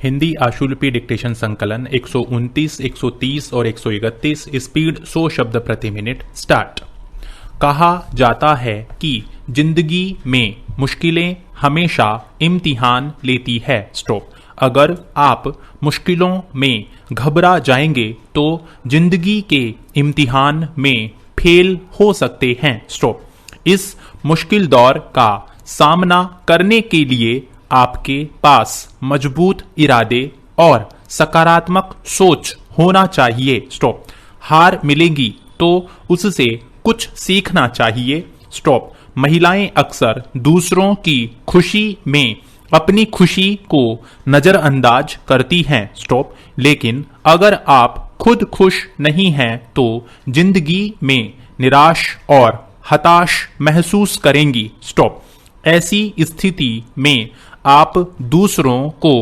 Hindi आशुलिपि dictation संकलन 129, 130 और 131 speed 100 शब्द प्रति मिनट स्टार्ट। कहा जाता है कि जिंदगी में मुश्किलें हमेशा इम्तिहान लेती है। स्टॉप। अगर आप मुश्किलों में घबरा जाएंगे तो जिंदगी के इम्तिहान में फेल हो सकते हैं। स्टॉप। इस मुश्किल दौर का सामना करने के लिए आपके पास मजबूत इरादे और सकारात्मक सोच होना चाहिए। स्टॉप। हार मिलेगी तो उससे कुछ सीखना चाहिए। स्टॉप। महिलाएं अक्सर दूसरों की खुशी में अपनी खुशी को नजरअंदाज करती हैं। स्टॉप। लेकिन अगर आप खुद खुश नहीं हैं तो जिंदगी में निराश और हताश महसूस करेंगी। स्टॉप। ऐसी स्थिति में आप दूसरों को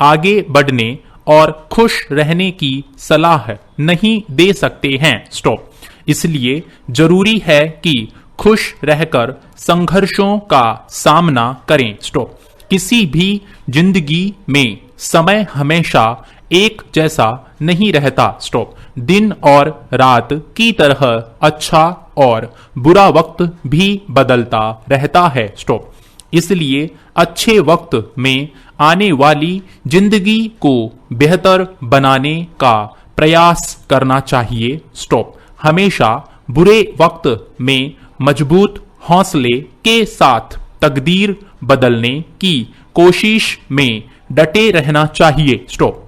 आगे बढ़ने और खुश रहने की सलाह नहीं दे सकते हैं। स्टॉप। इसलिए जरूरी है कि खुश रहकर संघर्षों का सामना करें। स्टॉप। किसी भी जिंदगी में समय हमेशा एक जैसा नहीं रहता। स्टॉप। दिन और रात की तरह अच्छा और बुरा वक्त भी बदलता रहता है। स्टॉप। इसलिए अच्छे वक्त में आने वाली जिंदगी को बेहतर बनाने का प्रयास करना चाहिए। स्टॉप। हमेशा बुरे वक्त में मजबूत हौसले के साथ तकदीर बदलने की कोशिश में डटे रहना चाहिए। स्टॉप।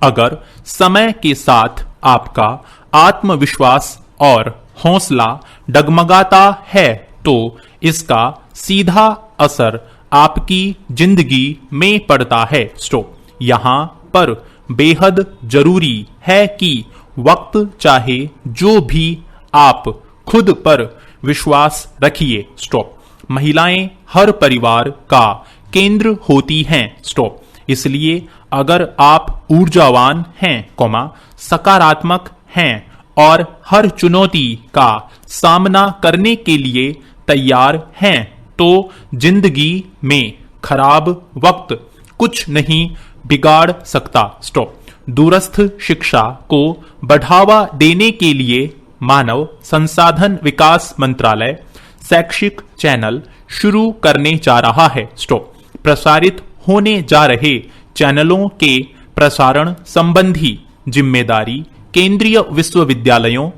अगर समय के साथ आपका आत्मविश्वास और हौसला डगमगाता है तो इसका सीधा असर आपकी जिंदगी में पड़ता है। स्टॉप। यहाँ पर बेहद जरूरी है कि वक्त चाहे जो भी आप खुद पर विश्वास रखिए। स्टॉप। महिलाएं हर परिवार का केंद्र होती हैं। स्टॉप। इसलिए अगर आप ऊर्जावान हैं, सकारात्मक हैं और हर चुनौती का सामना करने के लिए तैयार हैं तो जिंदगी में खराब वक्त कुछ नहीं बिगाड़ सकता। स्टॉप। दूरस्थ शिक्षा को बढ़ावा देने के लिए मानव संसाधन विकास मंत्रालय शैक्षिक चैनल शुरू करने जा रहा है। स्टॉप। प्रसारित होने जा रहे चैनलों के प्रसारण संबंधी जिम्मेदारी केंद्रीय विश्वविद्यालयों,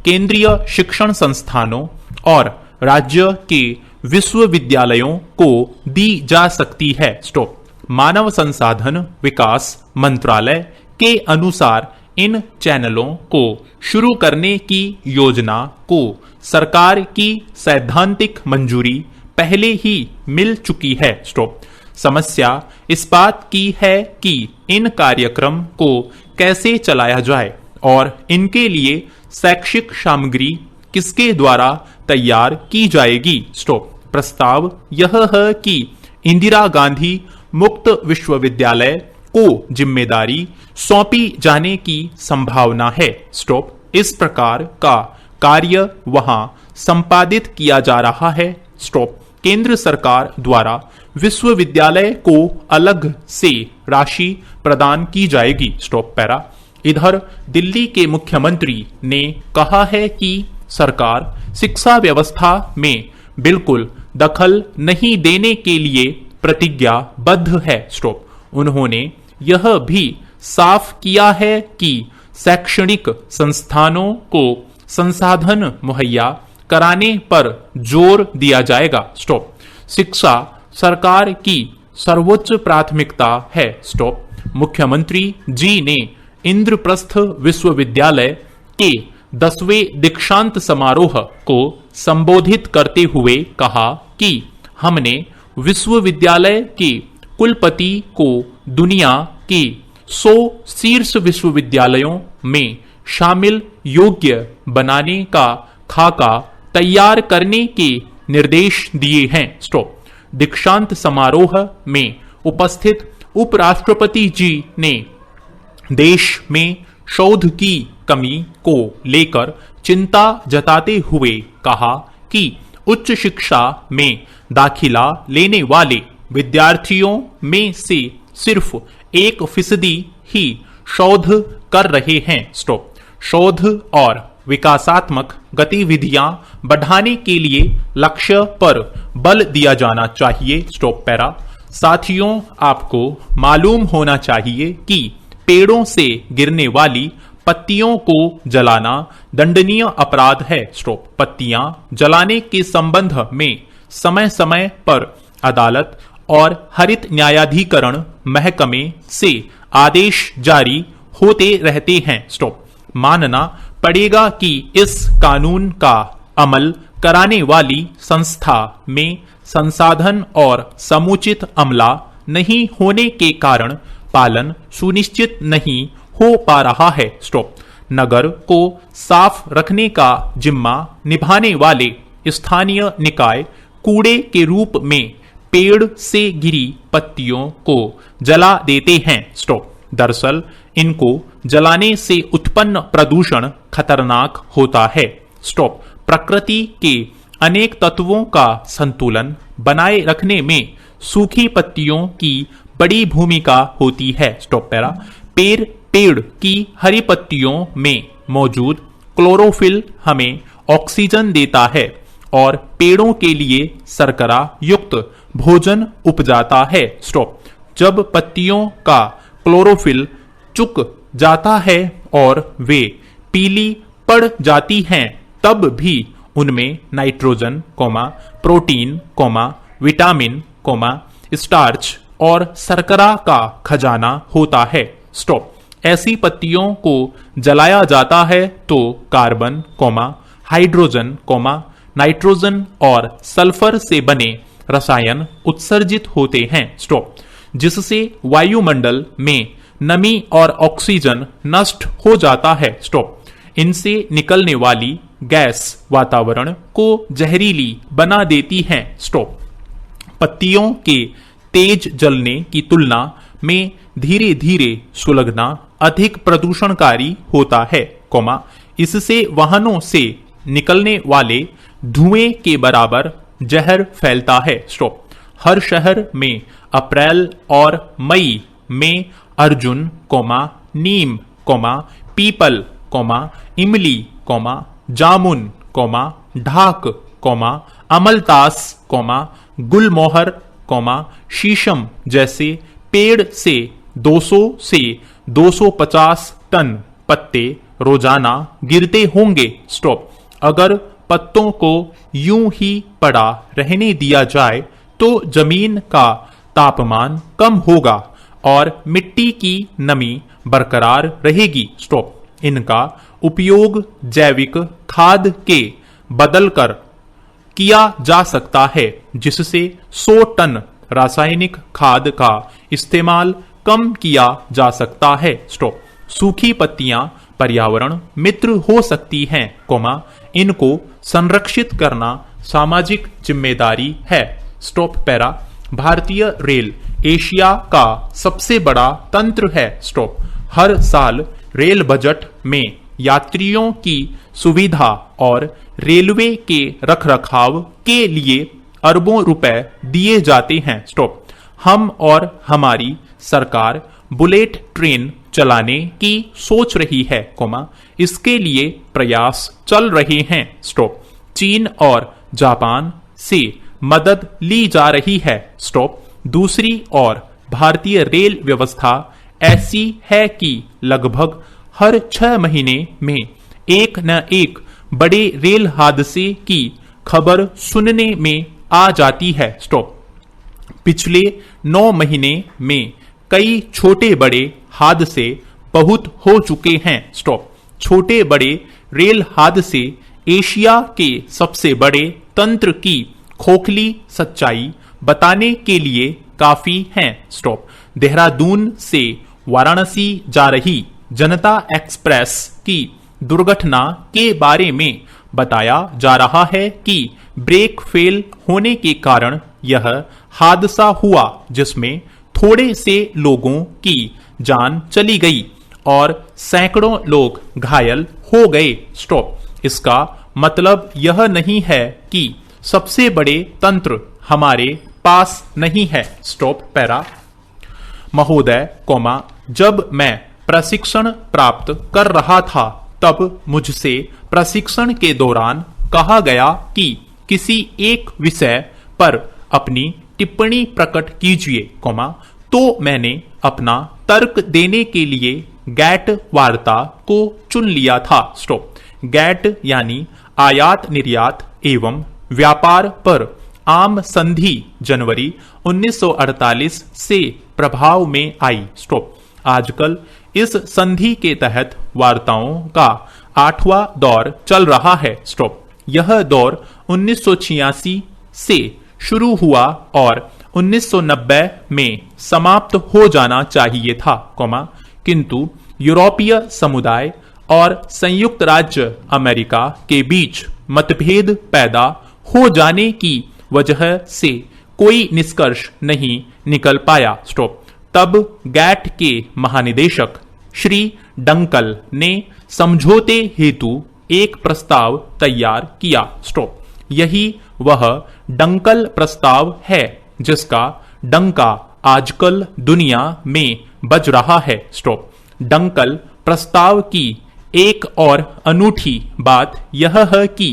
केंद्रीय शिक्षण संस्थानों और राज्य के विश्वविद्यालयों को दी जा सकती है। स्टॉप। मानव संसाधन विकास मंत्रालय के अनुसार इन चैनलों को शुरू करने की योजना को सरकार की सैद्धांतिक मंजूरी पहले ही मिल चुकी है। स्टॉप। समस्या इस बात की है कि इन कार्यक्रम को कैसे चलाया जाए और इनके लिए शैक्षिक सामग्री किसके द्वारा तैयार की जाएगी। स्टॉप। प्रस्ताव यह है कि इंदिरा गांधी मुक्त विश्वविद्यालय को जिम्मेदारी सौंपी जाने की संभावना है। स्टॉप। इस प्रकार का कार्य वहां संपादित किया जा रहा है। स्टॉप। केंद्र सरकार द्वारा विश्वविद्यालय को अलग से राशि प्रदान की जाएगी। Stop para. इधर दिल्ली के मुख्यमंत्री ने कहा है कि सरकार शिक्षा व्यवस्था में बिल्कुल दखल नहीं देने के लिए प्रतिज्ञाबद्ध है। स्टॉप। उन्होंने यह भी साफ किया है कि शैक्षणिक संस्थानों को संसाधन मुहैया कराने पर जोर दिया जाएगा। स्टॉप। शिक्षा सरकार की सर्वोच्च प्राथमिकता है। स्टॉप। मुख्यमंत्री जी ने इंद्रप्रस्थ विश्वविद्यालय के 10वें दीक्षांत समारोह को संबोधित करते हुए कहा कि हमने विश्वविद्यालय के कुलपति को दुनिया के 100 शीर्ष विश्वविद्यालयों में शामिल योग्य बनाने का खाका तैयार करने के निर्देश दिए हैं। स्टॉप। दीक्षांत समारोह में उपस्थित उपराष्ट्रपति जी ने देश में शोध की कमी को लेकर चिंता जताते हुए कहा कि उच्च शिक्षा में दाखिला लेने वाले विद्यार्थियों में से सिर्फ 1% ही शोध कर रहे हैं। स्टॉप। शोध और विकासात्मक गतिविधियां बढ़ाने के लिए लक्ष्य पर बल दिया जाना चाहिए। Stop para. साथियों, आपको मालूम होना चाहिए कि पेड़ों से गिरने वाली पत्तियों को जलाना दंडनीय अपराध है। स्टॉप। पत्तियां जलाने के संबंध में समय समय पर अदालत और हरित न्यायाधिकरण महकमे से आदेश जारी होते रहते हैं। स्टॉप। मानना पड़ेगा कि इस कानून का अमल कराने वाली संस्था में संसाधन और समुचित अमला नहीं होने के कारण पालन सुनिश्चित नहीं हो पा रहा है। स्टॉप। नगर को साफ रखने का जिम्मा निभाने वाले स्थानीय निकाय कूड़े के रूप में पेड़ से गिरी पत्तियों को जला देते हैं। स्टॉप। दरअसल इनको जलाने से उत्पन्न प्रदूषण खतरनाक होता है। स्टॉप। प्रकृति के अनेक तत्वों का संतुलन बनाए रखने में सूखी पत्तियों की बड़ी भूमिका होती है। Stop para. पेड़ की हरी पत्तियों में मौजूद क्लोरोफिल हमें ऑक्सीजन देता है और पेड़ों के लिए शर्करा युक्त भोजन उपजाता है। स्टॉप। जब पत्तियों का क्लोरोफिल चुक जाता है और वे पीली पड़ जाती हैं, तब भी उनमें नाइट्रोजन, प्रोटीन, विटामिन, स्टार्च और शर्करा का खजाना होता है। स्टॉप। ऐसी पत्तियों को जलाया जाता है तो कार्बन, हाइड्रोजन, नाइट्रोजन और सल्फर से बने रसायन उत्सर्जित होते हैं। स्टॉप। जिससे वायुमंडल में नमी और ऑक्सीजन नष्ट हो जाता है। स्टॉप। इनसे निकलने वाली गैस वातावरण को जहरीली बना देती है। स्टॉप। पत्तियों के तेज जलने की तुलना में धीरे धीरे सुलगना अधिक प्रदूषणकारी होता है। इससे वाहनों से निकलने वाले धुएं के बराबर जहर फैलता है। स्टॉप। हर शहर में अप्रैल और मई में अर्जुन, नीम, पीपल, इमली, जामुन, ढाक, अमलतास, गुलमोहर, शीशम जैसे पेड़ से 200 से 250 टन पत्ते रोजाना गिरते होंगे। स्टॉप। अगर पत्तों को यूं ही पड़ा रहने दिया जाए तो जमीन का तापमान कम होगा और मिट्टी की नमी बरकरार रहेगी। स्टॉप। इनका उपयोग जैविक खाद के बदलकर किया जा सकता है, जिससे 100 टन रासायनिक खाद का इस्तेमाल कम किया जा सकता है। स्टॉप। सूखी पत्तियां पर्यावरण मित्र हो सकती हैं, इनको संरक्षित करना सामाजिक जिम्मेदारी है। Stop para. भारतीय रेल एशिया का सबसे बड़ा तंत्र है। स्टॉप। हर साल रेल बजट में यात्रियों की सुविधा और रेलवे के रखरखाव के लिए अरबों रुपए दिए जाते हैं। स्टॉप। हम और हमारी सरकार बुलेट ट्रेन चलाने की सोच रही है, इसके लिए प्रयास चल रहे हैं। स्टॉप। चीन और जापान से मदद ली जा रही है। स्टॉप। दूसरी ओर भारतीय रेल व्यवस्था ऐसी है कि लगभग हर 6 महीने में एक न एक बड़े रेल हादसे की खबर सुनने में आ जाती है। स्टॉप। पिछले 9 महीने में कई छोटे बड़े हादसे बहुत हो चुके हैं। स्टॉप। छोटे बड़े रेल हादसे एशिया के सबसे बड़े तंत्र की खोखली सच्चाई बताने के लिए काफी हैं। स्टॉप। देहरादून से वाराणसी जा रही जनता एक्सप्रेस की दुर्घटना के बारे में बताया जा रहा है कि ब्रेक फेल होने के कारण यह हादसा हुआ, जिसमें थोड़े से लोगों की जान चली गई और सैकड़ों लोग घायल हो गए। स्टॉप। इसका मतलब यह नहीं है कि सबसे बड़े तंत्र हमारे पास नहीं है। Stop para. महोदय, जब मैं प्रशिक्षण प्राप्त कर रहा था तब मुझसे प्रशिक्षण के दौरान कहा गया कि किसी एक विषय पर अपनी टिप्पणी प्रकट कीजिए, तो मैंने अपना तर्क देने के लिए गैट वार्ता को चुन लिया था। स्टॉप। गैट यानी आयात निर्यात एवं व्यापार पर आम संधि जनवरी 1948 से प्रभाव में आई। स्टॉप। आजकल इस संधि के तहत वार्ताओं का 8वां दौर चल रहा है। स्टॉप। यह दौर 1986 से शुरू हुआ और 1990 में समाप्त हो जाना चाहिए था, किंतु यूरोपीय समुदाय और संयुक्त राज्य अमेरिका के बीच मतभेद पैदा हो जाने की वजह से कोई निष्कर्ष नहीं निकल पाया। स्टॉप। तब गैट के महानिदेशक श्री डंकल ने समझौते हेतु एक प्रस्ताव तैयार किया। स्टॉप। यही वह डंकल प्रस्ताव है जिसका डंका आजकल दुनिया में बज रहा है। स्टॉप। डंकल प्रस्ताव की एक और अनूठी बात यह है कि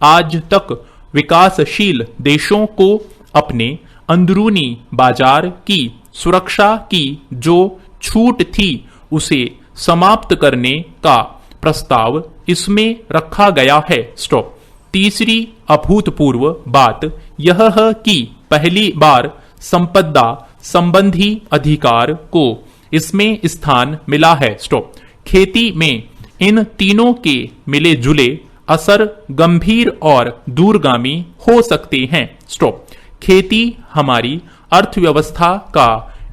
आज तक विकासशील देशों को अपने अंदरूनी बाजार की सुरक्षा की जो छूट थी उसे समाप्त करने का प्रस्ताव इसमें रखा गया है। स्टॉप। तीसरी अभूतपूर्व बात यह है कि पहली बार संपदा संबंधी अधिकार को इसमें स्थान मिला है। स्टॉप। खेती में इन तीनों के मिले जुले असर गंभीर और दूरगामी हो सकते हैं। स्टॉप। खेती हमारी अर्थव्यवस्था का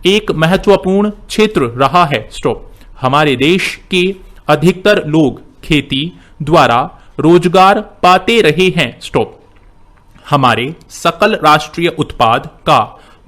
एक महत्वपूर्ण क्षेत्र रहा है। स्टॉप। हमारे देश के अधिकतर लोग खेती द्वारा रोजगार पाते रहे हैं। स्टॉप। हमारे सकल राष्ट्रीय उत्पाद का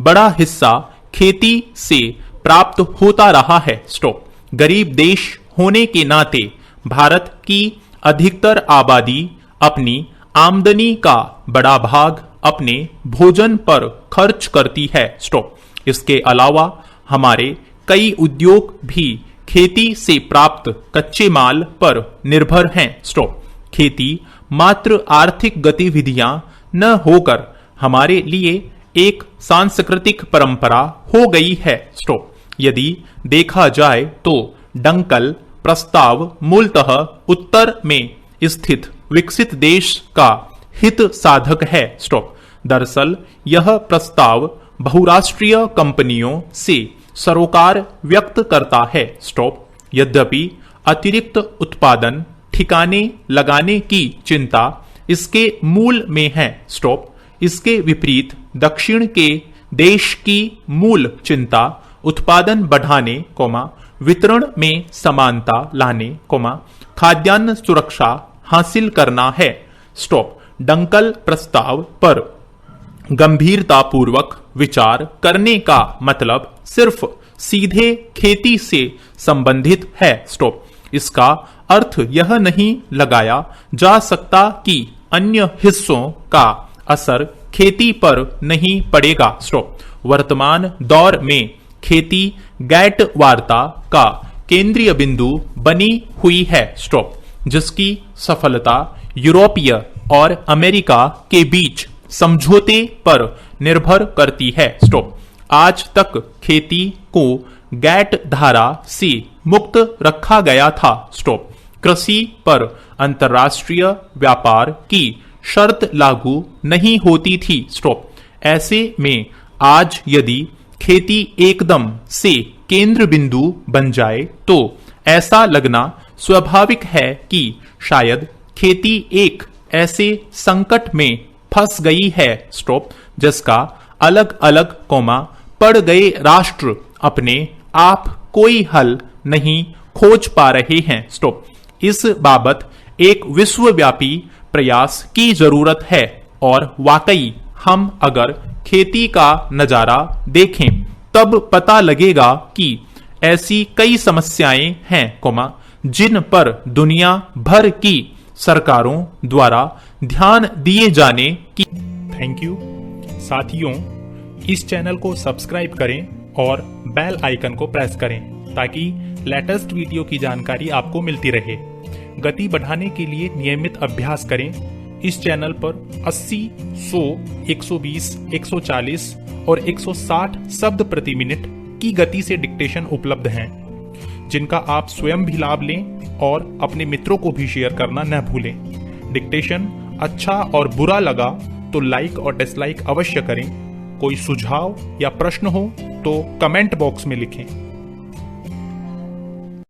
बड़ा हिस्सा खेती से प्राप्त होता रहा है। स्टॉप। गरीब देश होने के नाते भारत की अधिकतर आबादी अपनी आमदनी का बड़ा भाग अपने भोजन पर खर्च करती है। स्टॉप। इसके अलावा हमारे कई उद्योग भी खेती से प्राप्त कच्चे माल पर निर्भर हैं। स्टॉप। खेती मात्र आर्थिक गतिविधियां न होकर हमारे लिए एक सांस्कृतिक परंपरा हो गई है। स्टॉप। यदि देखा जाए तो डंकल प्रस्ताव मूलतः उत्तर में स्थित विकसित देश का हित साधक है। स्टॉप। दरअसल यह प्रस्ताव बहुराष्ट्रीय कंपनियों से सरोकार व्यक्त करता है। स्टॉप। यद्यपि अतिरिक्त उत्पादन ठिकाने लगाने की चिंता इसके मूल में है। स्टॉप। इसके विपरीत दक्षिण के देश की मूल चिंता उत्पादन बढ़ाने, वितरण में समानता लाने, खाद्यान्न सुरक्षा हासिल करना है। स्टॉप। डंकल प्रस्ताव पर गंभीरतापूर्वक विचार करने का मतलब सिर्फ सीधे खेती से संबंधित है। स्टॉप। इसका अर्थ यह नहीं लगाया जा सकता कि अन्य हिस्सों का असर खेती पर नहीं पड़ेगा। स्टॉप। वर्तमान दौर में खेती गैट वार्ता का केंद्रीय बिंदु बनी हुई है। स्टॉप। जिसकी सफलता यूरोपीय और अमेरिका के बीच समझौते पर निर्भर करती है। स्टॉप। आज तक खेती को गैट धारा से मुक्त रखा गया था। स्टॉप। कृषि पर अंतर्राष्ट्रीय व्यापार की शर्त लागू नहीं होती थी। स्टॉप। ऐसे में आज यदि खेती एकदम से केंद्र बिंदु बन जाए तो ऐसा लगना स्वाभाविक है कि शायद खेती एक ऐसे संकट में फंस गई है। स्टॉप। जिसका अलग अलग पड़ गए राष्ट्र अपने आप कोई हल नहीं खोज पा रहे हैं। स्टॉप। इस बाबत एक विश्वव्यापी प्रयास की जरूरत है और वाकई हम अगर खेती का नजारा देखें तब पता लगेगा कि ऐसी कई समस्याएं हैं, जिन पर दुनिया भर की सरकारों द्वारा ध्यान दिए जाने की। थैंक यू साथियों, इस चैनल को सब्सक्राइब करें और बेल आइकन को प्रेस करें ताकि लेटेस्ट वीडियो की जानकारी आपको मिलती रहे। गति बढ़ाने के लिए नियमित अभ्यास करें। इस चैनल पर 80, 100, 120, 140 और 160 शब्द प्रति मिनट की गति से डिक्टेशन उपलब्ध हैं, जिनका आप स्वयं भी लाभ लें और अपने मित्रों को भी शेयर करना न भूलें। डिक्टेशन अच्छा और बुरा लगा तो लाइक और डिसलाइक अवश्य करें। कोई सुझाव या प्रश्न हो तो कमेंट बॉक्स में लिखें।